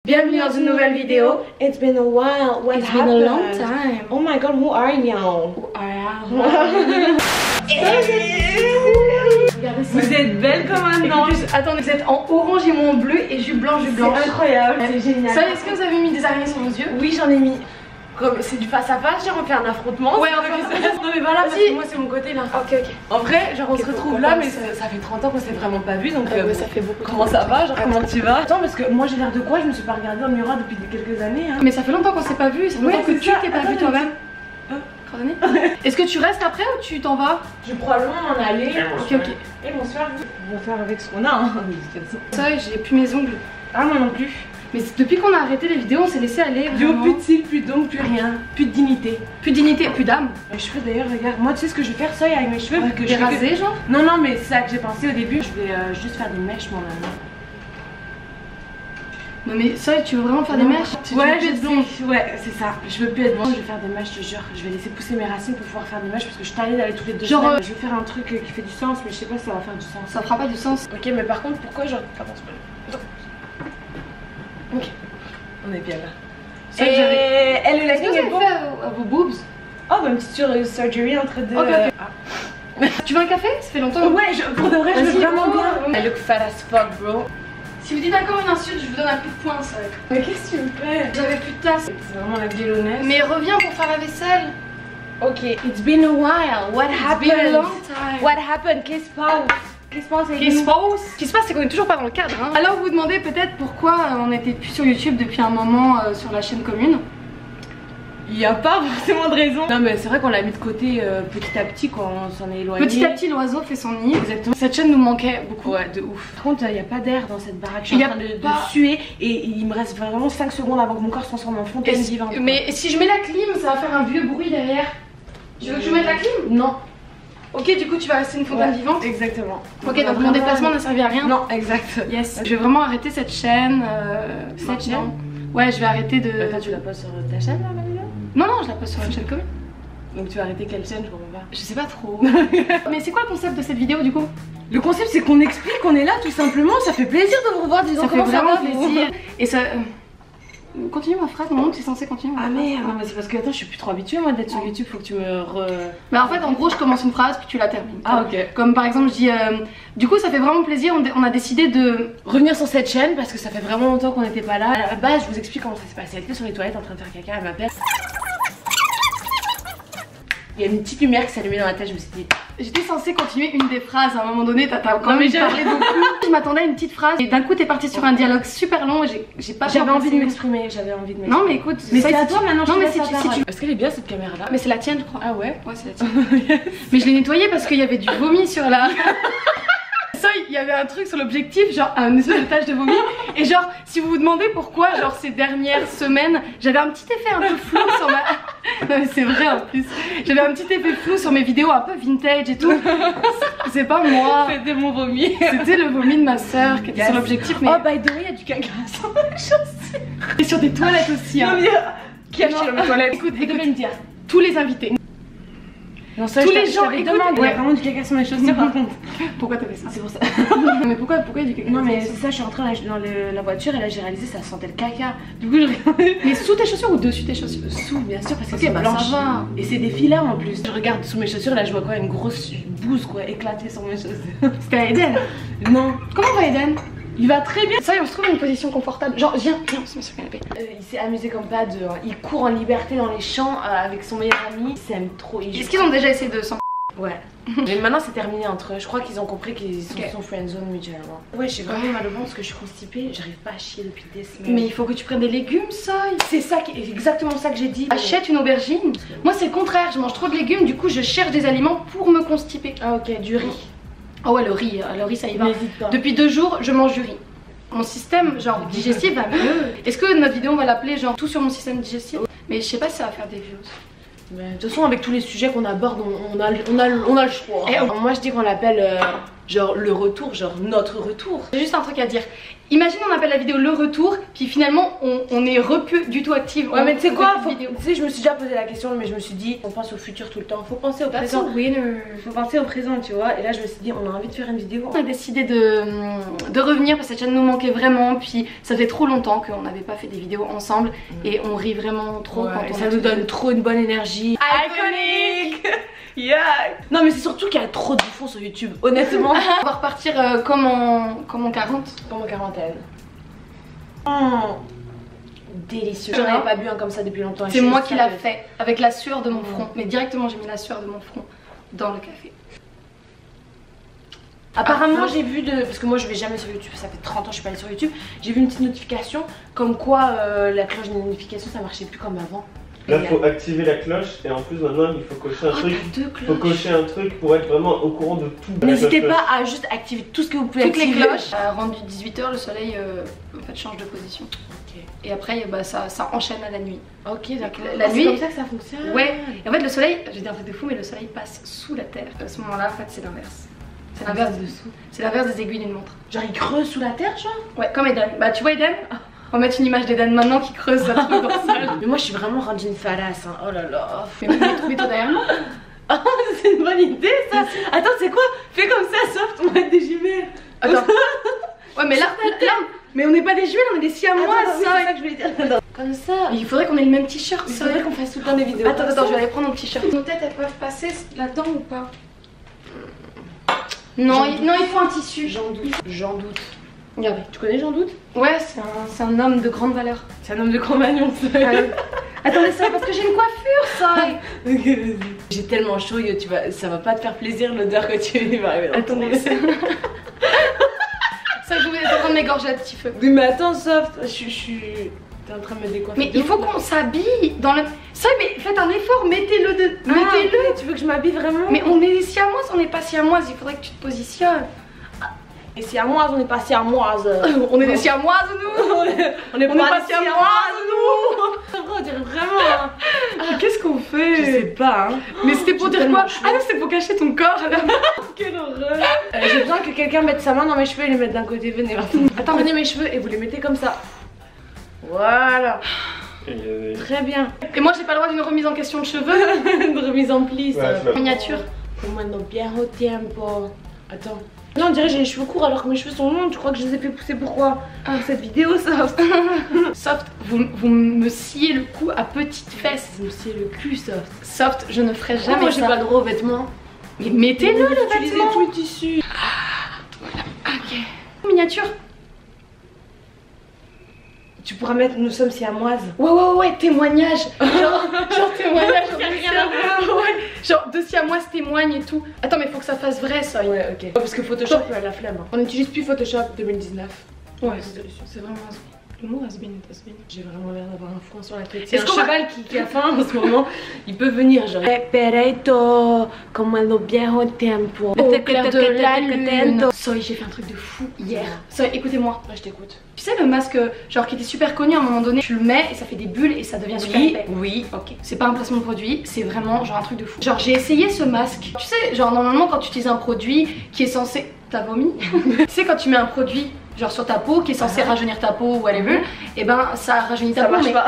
Bienvenue dans une nouvelle vidéo. It's been a while. What It's happened? been a long time. Oh my god, who are you? Regardez ça. Vous êtes belle comme un ange. Attendez, vous êtes en orange et moi en bleu et jus blanc, jus blanc. C'est incroyable, c'est génial. Ça, est-ce que vous avez mis des araignées sur vos yeux? Oui, j'en ai mis. Comme c'est du face à face, genre on fait un affrontement. Ouais, on fait ça. Non mais voilà, parce Vas-y. que moi c'est mon côté là. Ok, ok. En vrai, genre on se retrouve pourquoi là, pas, mais ça ça fait 30 ans qu'on s'est vraiment pas vu, donc Ouais, ça fait beaucoup. comment ça va? Genre comment tu vas? Attends, parce que moi j'ai l'air de quoi? Je me suis pas regardée dans le miroir depuis quelques années. Hein. Mais ça fait longtemps qu'on s'est pas vu, ça fait longtemps que c'est tu ça. t'es pas Attends, vu toi-même. Hein? Est-ce que tu restes après ou tu t'en vas? Je vais probablement m'en aller. Ok, ok. Et bonsoir. On va faire avec ce qu'on a, hein, de toute façon. Ça, j'ai plus mes ongles. Ah, moi non plus. Mais depuis qu'on a arrêté les vidéos, on s'est laissé aller. Plus Vraiment. plus de cils, plus d'ongles, plus rien. Plus de dignité. Plus de dignité, plus d'âme. Mes cheveux d'ailleurs, regarde. Moi, tu sais ce que je vais faire ça avec mes cheveux? Vu que Les raser, genre? Non, non, mais c'est ça que j'ai pensé au début. Je vais juste faire des mèches, moi maintenant. Non, mais ça, tu veux vraiment faire des mèches? Tu veux Ouais, plus je être blonde. sais. Ouais, c'est ça. Je veux plus être blonde, je vais faire des mèches, je te jure. Je vais laisser pousser mes racines pour pouvoir faire des mèches parce que je suis tannée d'aller tous les 2 Genre, semaines. Je vais faire un truc qui fait du sens, mais je sais pas si ça va faire du sens. Ça fera pas du sens. Ok, mais par contre, pourquoi genre. Pardon, c'est pas. Ok, on est bien là. Et elle, le Est-ce que lighting vous est avez bon. fait à vos boobs? Oh, bah une petite surgery entre deux. Ok, ok. Ah. Tu veux un café? Ça fait longtemps. Ouais, pour de vrai, je veux Vas-y, vraiment oh, bien. I look fat as fuck, bro. Si vous dites encore une insulte, je vous donne un coup de poing, ça. Mais qu'est-ce que tu me fais? J'avais plus de tasse. C'est vraiment la guélonnaise. Mais reviens pour faire la vaisselle. Ok, it's been a while. What It's been a happened? long time. What happened? Qu'est-ce qui se passe? Qu'est-ce qui se passe avec Qu'est-ce qui nous? se passe? Ce qui se passe, c'est qu'on est toujours pas dans le cadre. Hein. Alors vous vous demandez peut-être pourquoi on n'était plus sur YouTube depuis un moment sur la chaîne commune. Il n'y a pas forcément de raison. Non, mais c'est vrai qu'on l'a mis de côté petit à petit quand on s'en est éloigné. Petit à petit, l'oiseau fait son nid. Exactement. Cette chaîne nous manquait beaucoup. Ouais, de ouf. Par contre, il n'y a pas d'air dans cette baraque. Je suis Il y en a train de pas- suer et il me reste vraiment 5 secondes avant que mon corps se transforme en fontaine vivante. Mais si je mets la clim, ça va faire un vieux bruit derrière. Tu veux que je mette la clim? Non. Ok, du coup, tu vas rester une fontaine vivante. Exactement. Ok, donc mon déplacement n'a servi à rien. Non, exact. Yes. Je vais vraiment arrêter cette chaîne. Cette chaîne? Ouais, je vais arrêter de. Attends, tu la poses sur ta chaîne là, Manuela? Non, non, je la pose sur une chaîne commune. Donc tu vas arrêter quelle chaîne? Je comprends pas. Je sais pas trop. Mais c'est quoi le concept de cette vidéo du coup? Le concept c'est qu'on explique qu'on est là tout simplement. Ça fait plaisir de vous revoir. Disons Ça fait comment vraiment va, vous plaisir. Et ça. Continue ma phrase, non, tu es censé continuer. Ah merde, non, mais c'est parce que attends, je suis plus trop habituée moi d'être sur YouTube, faut que tu me Mais en fait, en gros, je commence une phrase puis tu la termines. Ah ok. Comme par exemple, je dis du coup, ça fait vraiment plaisir, on a décidé de revenir sur cette chaîne parce que ça fait vraiment longtemps qu'on n'était pas là. À la base, je vous explique comment ça s'est passé. Elle était sur les toilettes en train de faire caca, elle m'appelle. Il y a une petite lumière qui s'allumait dans la tête, je me suis dit. J'étais censée continuer une des phrases à un moment donné, t'as quand Non, mais même parlé beaucoup. Je m'attendais à une petite phrase et d'un coup t'es parti sur un dialogue super long et j'ai pas J'avais envie de pensé. m'exprimer, j'avais envie de m'exprimer. Non mais écoute, mais ça, c'est à si toi tu- maintenant, je Non te mais laisse si la tu, parole. si tu... Est-ce qu'elle est bien cette caméra là? Mais c'est la tienne je crois. Ah ouais? Ouais c'est la tienne. Mais je l'ai nettoyée parce qu'il y avait du vomi sur la... Ça, il y avait un truc sur l'objectif, genre un espèce de tache de vomi. Et genre, si vous vous demandez pourquoi, genre ces dernières semaines, j'avais un petit effet un peu flou sur ma... Non mais c'est vrai en plus. J'avais un petit effet flou sur mes vidéos un peu vintage et tout. C'est pas moi. C'était mon vomi. C'était le vomi de ma soeur qui était sur l'objectif. Mais... Oh by the way, il y a du caca sur ma chaussure. Et sur des toilettes aussi. Hein. Non, mais qui a Non. chié dans mes toilettes? Écoute, Vous devez me dire. tous les invités. Non, ça, Tous je les t'avais- gens, je t'avais écoute, demandé. Il y ouais. a vraiment du caca sur mes chaussures par contre. Pourquoi t'as fait ça? C'est pour ça. Non mais pourquoi il y a du caca? Non mais c'est ça, je suis rentrée dans la voiture et là j'ai réalisé ça sentait le caca. Du coup je regardais. Mais sous tes chaussures ou dessus tes chaussures? Sous bien sûr parce Ok, qu'elles sont bah, blanches. ça va. Et c'est des filets en plus. Je regarde sous mes chaussures et là je vois quoi? Une grosse bouse quoi éclatée sur mes chaussures. C'était à Eden. Non. Comment va Eden? Il va très bien. Ça y est, on se trouve dans une position confortable. Genre, viens, on se met sur le canapé. Il s'est amusé comme pas de. Il court en liberté dans les champs avec son meilleur ami. Il s'aime trop. Est-ce qu'ils ont déjà essayé de s'en... Ouais. Mais maintenant c'est terminé entre eux. Je crois qu'ils ont compris qu'ils sont Ok. son friendzone mutuellement. Ouais, j'ai vraiment mal au ventre parce que je suis constipée. J'arrive pas à chier depuis des semaines. Mais il faut que tu prennes des légumes, ça. c'est ça qui est exactement ça que j'ai dit. Achète une aubergine. Moi, c'est le contraire. Je mange trop de légumes, du coup, je cherche des aliments pour me constiper. Ah ok, du riz. Ah ouais, le riz, ça y va. N'hésite pas. Depuis 2 jours, je mange du riz. Mon système, genre, digestif va mieux. Est-ce que notre vidéo, on va l'appeler, genre, tout sur mon système digestif? Mais je sais pas si ça va faire des views. Mais de toute façon, avec tous les sujets qu'on aborde, on a le choix. Et Moi, je dis qu'on l'appelle genre le retour, genre notre retour. J'ai juste un truc à dire. Imagine on appelle la vidéo le retour, puis finalement on est plus du tout active. Ouais mais tu sais quoi, tu sais, je me suis déjà posé la question, mais je me suis dit, on pense au futur tout le temps, faut penser au présent. Faut penser au présent, tu vois. Et là je me suis dit, on a envie de faire une vidéo. On a décidé de revenir parce que cette chaîne nous manquait vraiment, puis ça fait trop longtemps qu'on n'avait pas fait des vidéos ensemble et on rit vraiment trop quand on ça nous donne trop une bonne énergie. Iconique. Yeah. Non mais c'est surtout qu'il y a trop de bouffons sur YouTube, honnêtement. On va repartir comme en 40. Comme en quarantaine. Délicieux. J'en avais pas bu un comme ça depuis longtemps. C'est moi qui l'a fait, avec la sueur de mon front. Mais directement j'ai mis la sueur de mon front dans le café. Apparemment j'ai vu parce que moi je vais jamais sur YouTube, ça fait 30 ans que je suis pas allée sur YouTube. J'ai vu une petite notification comme quoi la cloche de notification ça marchait plus comme avant. Là, il faut activer la cloche et en plus maintenant il faut cocher un truc. Il faut cocher un truc pour être vraiment au courant de tout. N'hésitez pas à juste activer tout ce que vous pouvez toutes activer. les cloches. Rendu 18h, le soleil en fait change de position. Okay. Et après ça enchaîne à la nuit. Ok d'accord. La nuit. C'est comme ça que ça fonctionne. Ouais. Et en fait le soleil, j'ai dit un truc de fou, mais le soleil passe sous la terre. À ce moment-là en fait c'est l'inverse. C'est l'inverse dessous. C'est l'inverse des aiguilles d'une montre. Genre il creuse sous la terre genre. Ouais comme Eden. Bah tu vois Eden. On va mettre une image d'Eden maintenant qui creuse sa trou dorsale. Mais moi je suis vraiment rendue une falasse hein. Oh là là. Mets-toi derrière moi. Oh c'est une bonne idée ça. Attends c'est quoi? Fais comme ça Soft, on va être des jumelles. Attends. Ouais mais là mais on n'est pas des jumelles, on est des siamois. C'est ça que je voulais dire. Comme ça. Il faudrait qu'on ait le même t-shirt. Il faudrait qu'on fasse tout le temps des vidéos. Attends, je vais aller prendre mon t-shirt. Nos têtes elles peuvent passer là-dedans ou pas? Non, il faut un tissu. J'en doute. Regardez. Tu connais Jean Doute? Ouais, c'est un homme de grande valeur. C'est un homme de Cro-Magnon ça. Attendez ça, parce que j'ai une coiffure ça. Ok vas-y. J'ai tellement chaud, yo, ça va pas te faire plaisir l'odeur que tu vas arriver. Attendez ça. Ça je voulais prendre mes gorges à petit feu. Oui mais attends Soft, je suis... T'es en train de me décoiffer. Mais il faut qu'on s'habille dans le... Ça mais faites un effort, mettez-le mettez-le. Tu veux que je m'habille vraiment? Mais on est siamoises, on n'est pas siamoises, il faudrait que tu te positionnes. Et siamoise, on n'est pas siamoise. On est des siamoises nous. On n'est pas siamoises nous. On dirait vraiment. Qu'est-ce qu'on fait? Je sais pas hein. Mais c'était pour dire quoi? Ah non c'était pour cacher ton corps. Quelle horreur. J'ai besoin que quelqu'un mette sa main dans mes cheveux et les mette d'un côté. Venez. Attends, prenez mes cheveux et vous les mettez comme ça. Voilà. Très bien. Et moi j'ai pas le droit d'une remise en question de cheveux. Une remise en pli ça. Miniature. Como no viejo tiempo. Attends. Non, on dirait que j'ai les cheveux courts alors que mes cheveux sont longs. Tu crois que je les ai fait pousser pourquoi? Pour cette vidéo, Soft. Soft, vous me sciez le cou à petites fesses. Vous me sciez le cul, Soft. Soft, je ne ferai jamais moi ça. j'ai pas le droit aux vêtements. Mais mettez-le le vêtement. Tout le tissu. Voilà. Ok. Miniature. Tu pourras mettre nous sommes siamoises. Ouais, témoignage. Genre témoignage. Rien à voir. Ouais. Genre de siamoises témoignent et tout. Attends mais faut que ça fasse vrai ça. Ouais ok. Parce que Photoshop a la flemme. On n'utilise plus Photoshop 2019. Ouais c'est vraiment has-been. Le mot has-been est has-been. J'ai vraiment l'air d'avoir un front sur la tête. C'est un cheval qui a faim en ce moment. Il peut venir genre. Pereito como en lo viejo tiempo. Au clair de la lune. Soy, j'ai fait un truc de fou hier. Soy, écoutez-moi. Ouais je t'écoute. Tu sais le masque genre qui était super connu à un moment donné, tu le mets et ça fait des bulles et ça devient super épais. Oui. Ok. C'est pas un placement de produit, c'est vraiment genre un truc de fou. Genre j'ai essayé ce masque. Tu sais genre normalement quand tu utilises un produit qui est censé... T'as vomi? Tu sais quand tu mets un produit genre sur ta peau qui est censé rajeunir ta peau ou whatever, et ben ça rajeunit ta peau. Ça marche pas.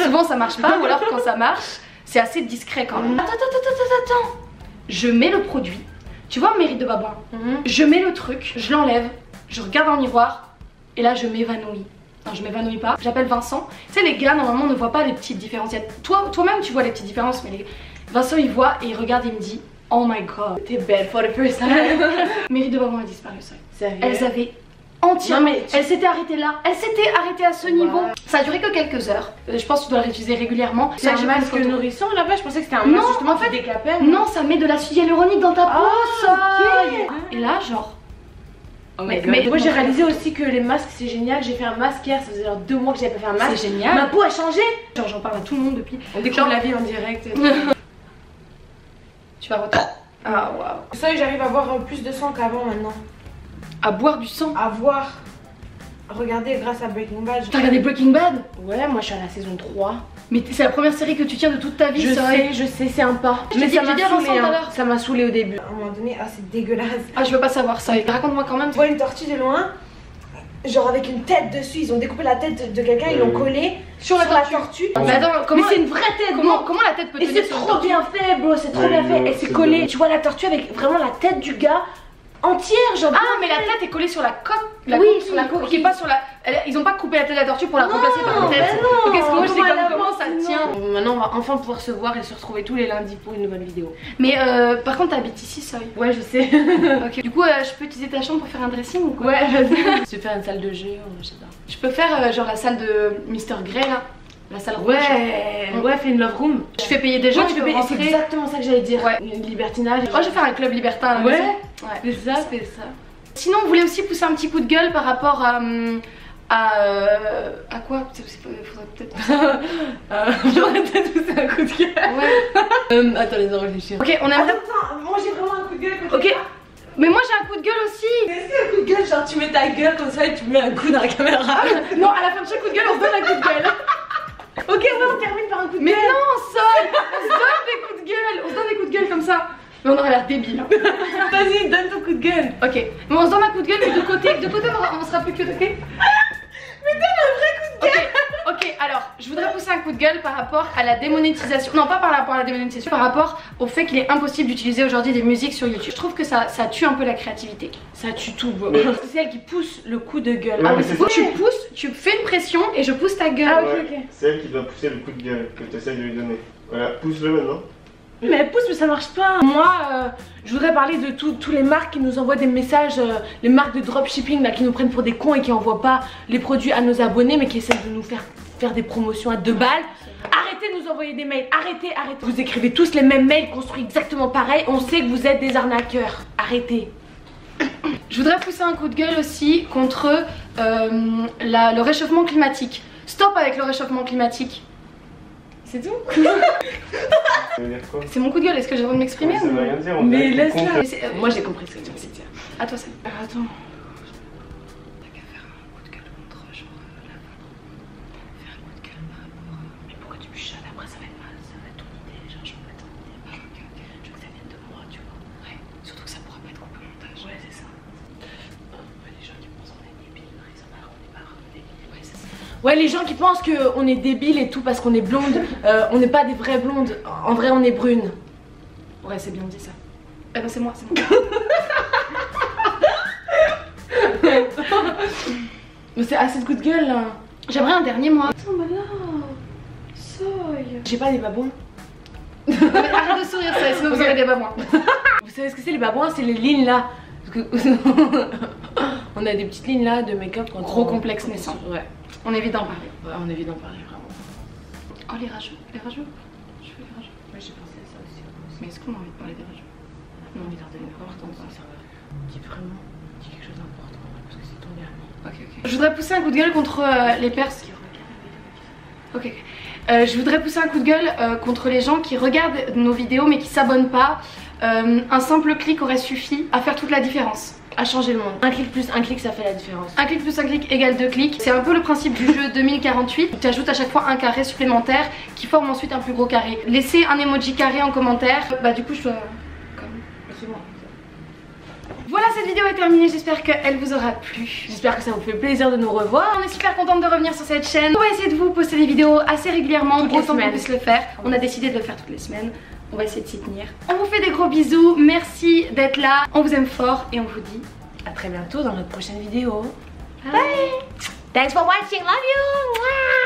Souvent ça marche pas ou alors quand ça marche c'est assez discret quand même. Attends. Je mets le produit. Tu vois Mérite de Babouin? Je mets le truc, je l'enlève, je regarde dans le miroir et là je m'évanouis. Non je m'évanouis pas, j'appelle Vincent. Tu sais les gars normalement ne voient pas les petites différences. Toi-même tu vois les petites différences mais Vincent il voit et il regarde et il me dit oh my god t'es belle for the first time. Mérite de Babouin a disparu ça. Sérieux? Elles avaient entièrement. Non, mais elle s'était arrêtée là, elle s'était arrêtée à ce niveau. Ça a duré que quelques heures. Je pense que tu dois l'utiliser régulièrement. C'est un masque nourrissant là-bas, je pensais que c'était un masque justement qui décapait. Non, ça met de l'acide hyaluronique dans ta peau. Okay. Et là, genre. Oh mais moi j'ai réalisé aussi que les masques c'est génial. J'ai fait un masque hier, ça faisait genre 2 mois que j'avais pas fait un masque. C'est génial. Ma peau a changé. Genre j'en parle à tout le monde depuis. On découvre la vie en direct. Tu vas retourner. Ah waouh. Ça j'arrive à voir plus de sang qu'avant maintenant. À boire du sang. À voir. Regardez grâce à Breaking Bad. T'as regardé Breaking Bad? Ouais, moi je suis à la saison 3. Mais c'est la première série que tu tiens de toute ta vie. Je sais, c'est un pas. Mais ça m'a saoulé, ça m'a saoulé au début. À un moment donné, ah c'est dégueulasse. Ah je veux pas savoir ça. Raconte-moi quand même. Tu vois une tortue de loin. genre avec une tête dessus. Ils ont découpé la tête de quelqu'un, ils l'ont collé sur la tortue. Mais attends, comment c'est une vraie tête? Comment la tête peut Et tenir c'est sur une trop tortue? bien fait, bro, c'est trop bien fait. Et c'est collé. Tu vois la tortue avec vraiment la tête du gars entière, genre. Ah, mais la tête est collée sur la coque. Oui, coque sur la coque. Ok, pas sur la. Ils ont pas coupé la tête de la tortue pour la remplacer par une tête. Non, ok, parce que moi je sais comment elle comment avance, ça sinon. tient. Maintenant on va enfin pouvoir se voir et se retrouver tous les lundis pour une nouvelle vidéo. Mais par contre, t'habites ici, Soy. Ouais, je sais. Ok. Du coup, je peux utiliser ta chambre pour faire un dressing ou quoi? Ouais, vas-y. Je vais faire une salle de jeu, je sais pas. Je peux faire genre la salle de Mr. Grey là. La salle rouge. Ouais, fais une love room. Je fais payer des gens, tu tu peux peux payer. C'est rentrer. exactement ça que j'allais dire. Ouais. Libertinage. Moi je vais faire un club libertin à la Ouais. maison. C'est ça. C'est ça. Sinon, on voulait aussi pousser un petit coup de gueule par rapport à quoi? Faudrait peut-être. J'aurais peut-être poussé un coup de gueule. Ouais. Attends, laisse-moi réfléchir. Ok, on aimerait. Attends, moi j'ai vraiment un coup de gueule. Ok. Mais moi j'ai un coup de gueule aussi. Est-ce un coup de gueule, genre tu mets ta gueule comme ça et tu mets un coup dans la caméra? Non, à la fin de chaque coup de gueule, on se donne un coup de gueule. Ok, ouais, on termine par un coup de Mais gueule. non, Sol, on se donne des coups de gueule. On se donne des coups de gueule comme ça. Mais on aurait l'air débile. Vas-y, donne ton coup de gueule. Ok, mais on se donne un coup de gueule, mais de côté on sera plus que de côté. Mais donne un vrai coup de gueule. Ok, alors, je voudrais pousser un coup de gueule par rapport à la démonétisation. Non, pas par rapport à la démonétisation, par rapport au fait qu'il est impossible d'utiliser aujourd'hui des musiques sur YouTube. Je trouve que ça tue un peu la créativité. Ça tue tout, bro. Mais- C'est elle qui pousse le coup de gueule. Ouais, Ah mais oui, c'est c'est Tu pousses, tu fais une pression et je pousse ta gueule. Ah, ok, Ouais, ok. c'est elle qui doit pousser le coup de gueule que tu essaies de lui donner. Voilà, pousse-le maintenant. Mais elle pousse, mais ça marche pas. Moi, je voudrais parler de tous les marques qui nous envoient des messages, les marques de dropshipping là, qui nous prennent pour des cons et qui envoient pas les produits à nos abonnés, mais qui essaient de nous faire des promotions à 2 balles. Arrêtez de nous envoyer des mails, arrêtez. Vous écrivez tous les mêmes mails construits exactement pareil. On sait que vous êtes des arnaqueurs. Arrêtez. Je voudrais pousser un coup de gueule aussi contre le réchauffement climatique. Stop avec le réchauffement climatique. C'est tout. Ça veut dire quoi? C'est mon coup de gueule, est-ce que j'ai le droit de m'exprimer Ça ou... veut rien dire, on Mais dirait que tu laisse-la. comptes. Moi j'ai compris ce que tu veux dire. À toi, ça. Attends. T'as qu'à faire un coup de gueule contre genre la faire un coup de gueule par rapport à... Mais pourquoi tu me chuchotes? Après ça va être ton idée. Genre je veux pas ton idée. Ah, ok, ok. Je veux que ça vienne de moi, tu vois. Ouais, surtout que ça pourra pas être coupé au montage. Ouais, c'est ça. Les gens qui pensent qu'on est débiles, ils en ont, on est pas débiles. Ouais, c'est ça. Ouais, les gens qui pensent qu'on est débiles et tout parce qu'on est blonde, on n'est pas des vraies blondes. En vrai, on est brunes. Ouais, c'est bien dit ça. Ah non, c'est moi, c'est moi. Mais c'est assez de coups de gueule là. J'aimerais un dernier moi. Attends, mais là. Soy. J'ai pas des babouins. Arrête de sourire, ça, sinon vous aurez des babouins. Vous savez ce que c'est les babouins? C'est les lignes là. Parce que on a des petites lignes là de make-up quand Gros complexe naissant. Ouais. On évite d'en parler. Ouais, on évite d'en parler vraiment. Oh, les rageux. Les rageux. Je fais les rageux. Ouais, j'ai pensé à ça aussi. Mais est-ce qu'on a envie de parler des rageux? Non, mais leur donner l'importance dans le serveur. Dis vraiment, dis quelque chose d'important parce que c'est ton dernier. Ok, ok. Je voudrais pousser un coup de gueule contre les personnes. Ok. Je voudrais pousser un coup de gueule contre les gens qui regardent nos vidéos mais qui s'abonnent pas. Un simple clic aurait suffi à faire toute la différence. À changer le monde. Un clic plus un clic, ça fait la différence. Un clic plus un clic égale 2 clics. C'est un peu le principe du jeu 2048. Tu ajoutes à chaque fois un carré supplémentaire qui forme ensuite un plus gros carré. Laissez un emoji carré en commentaire. Bah du coup je dois... C'est bon. Voilà, cette vidéo est terminée, j'espère qu'elle vous aura plu. J'espère que ça vous fait plaisir de nous revoir. On est super contente de revenir sur cette chaîne. On va essayer de vous poster des vidéos assez régulièrement, Toutes les autant qu'on semaines. puisse le faire. On a décidé de le faire toutes les semaines. On va essayer de s'y tenir. On vous fait des gros bisous, merci d'être là. On vous aime fort et on vous dit À très bientôt dans notre prochaine vidéo. bye. Thanks for watching, love you.